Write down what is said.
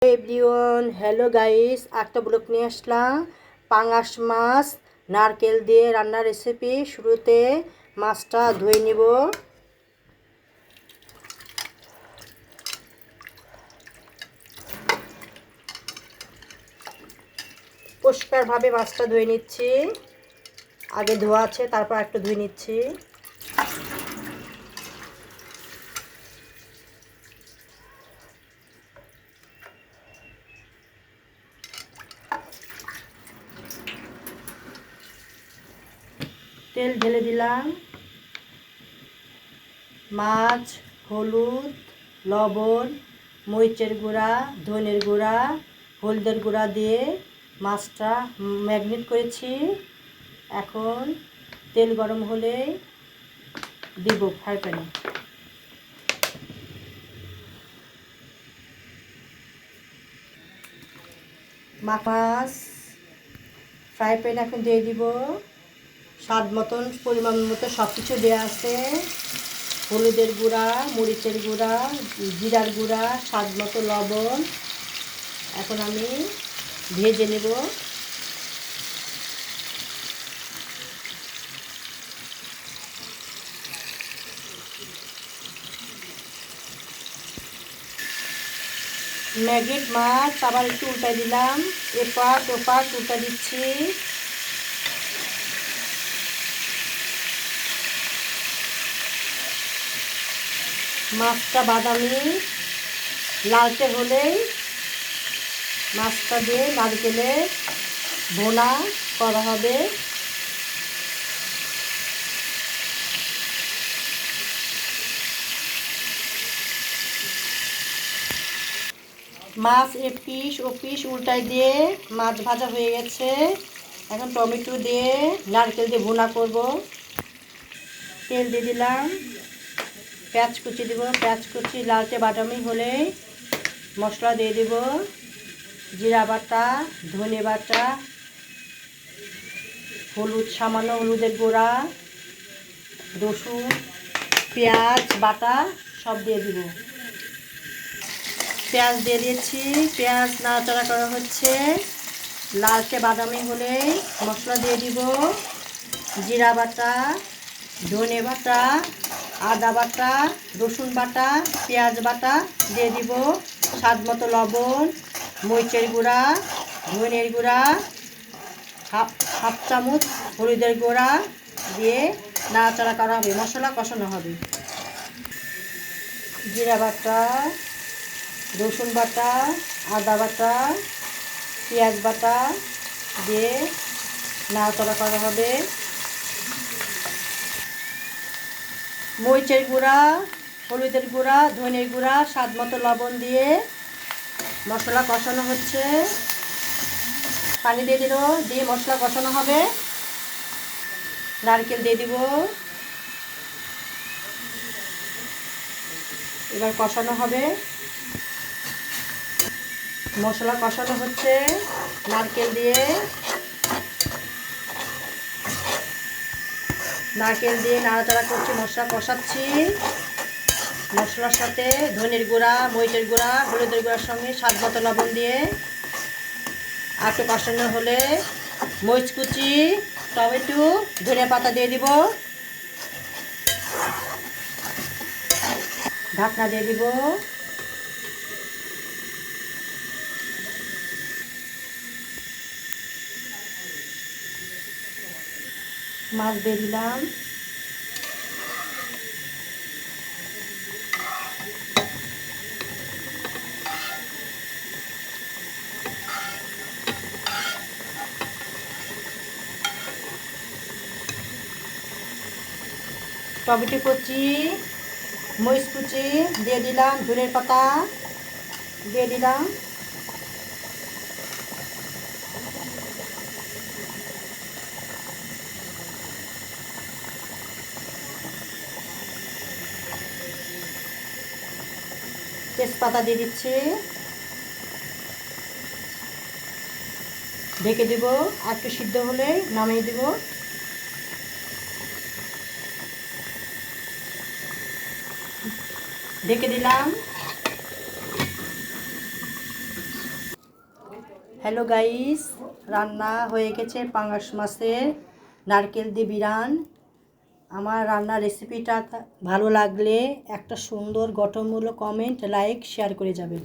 Everyone, hello guys, একটা blog নিয়ে আসলাম পাঙাশ মাছ নারকেল দিয়ে রান্নার রেসিপি। শুরুতে মাছটা ধুয়ে নিব। পরিষ্কারভাবে মাছটা ধুয়ে নিচ্ছি। আগে ধোয়া আছে, তারপর একটু ধুয়ে নিচ্ছি। তেল ঢেলে দিলাম। মাছ, হলুদ, লবণ, মরিচের গুঁড়া, ধনের গুঁড়া, হলদের গুঁড়া দিয়ে মাছটা ম্যারিনেট করেছি। এখন তেল গরম হলে দিব ফ্রাই প্যানে। মাছ ফ্রাই প্যানে এখন দিয়ে দিব। স্বাদ মতন পরিমাণ মতো সব কিছু দেওয়া আছে। হলুদের গুঁড়া, মরিচের গুঁড়া, জিরার গুঁড়া, স্বাদ মতো লবণ। এখন আমি ভেজে নেব। ম্যাগনেট মাছ আবার একটু উল্টাই দিলাম। এপাশ ওপাশ উল্টা দিচ্ছি। মাছটা বাদামি লালচে হলেই মাছটা দিয়ে নারকেলে ভোনা করা হবে। মাছ এপিস ওপিস উল্টাই দিয়ে মাছ ভাজা হয়ে গেছে। এখন টমেটো দিয়ে নারকেল দিয়ে ভুনা করব। তেল দিয়ে দিলাম, পেঁয়াজ কুচি দেব। পেঁয়াজ কুচি লালচে বাদামি হলে মশলা দিয়ে দেব। জিরা বাটা, ধনে বাটা, হলুদ, সামান্য হলুদের গুঁড়া, রসুন, পেঁয়াজ বাটা সব দিয়ে দিব। পেঁয়াজ দিয়ে দিয়েছি। পেঁয়াজ নাড়াচাড়া করা হচ্ছে। লালচে বাদামি হলে মশলা দিয়ে দিব। জিরা বাটা, ধনে বাটা, আদা বাটা, রসুন বাটা, পেঁয়াজ বাটা দিয়ে দিব। স্বাদ মতো লবণ, মরিচের গুঁড়া, ধনের গুঁড়া, হাফ চামচ হলুদের গুঁড়া দিয়ে নাড়াচাড়া করা হবে। মশলা কষানো হবে। জিরা বাটা, রসুন বাটা, আদা বাটা, পেঁয়াজ বাটা দিয়ে নাড়াচাড়া করা হবে। মরিচের গুঁড়া, হলুদের গুঁড়া, ধনের গুঁড়া, স্বাদ মতো লবণ দিয়ে মশলা কষানো হচ্ছে। পানি দিয়ে দিল, দিয়ে মশলা কষানো হবে। নারকেল দিয়ে দিব। এবার কষানো হবে। মশলা কষানো হচ্ছে নারকেল দিয়ে। নারকেল দিয়ে নাড়াচাড়া করছি, মশলা কষাচ্ছি। মশলার সাথে ধনের গুঁড়া, মরিচের গুঁড়া, হলুদের গুঁড়ার সঙ্গে স্বাদ মতো লবণ দিয়ে আর একটু কষানো হলে মরিচ কুচি, টমেটো, ধনে পাতা দিয়ে দিব। ঢাকনা দিয়ে দিব। মাছ দিয়ে দিলাম। টমেটো কুচি, মরিচ কুচি দিয়ে দিলাম। ধনের পাতা দিয়ে দিলাম। তেজপাতা দিয়ে দিচ্ছি। ঢেকে দিব। আর একটু সিদ্ধ হলে নামিয়ে দিব। ঢেকে দিলাম। হ্যালো গাইস, রান্না হয়ে গেছে পাঙাশ মাছের নারকেল দিয়ে বিরান। আমার রান্নার রেসিপিটা ভালো লাগলে একটা সুন্দর গঠনমূলক কমেন্ট, লাইক, শেয়ার করে যাবেন।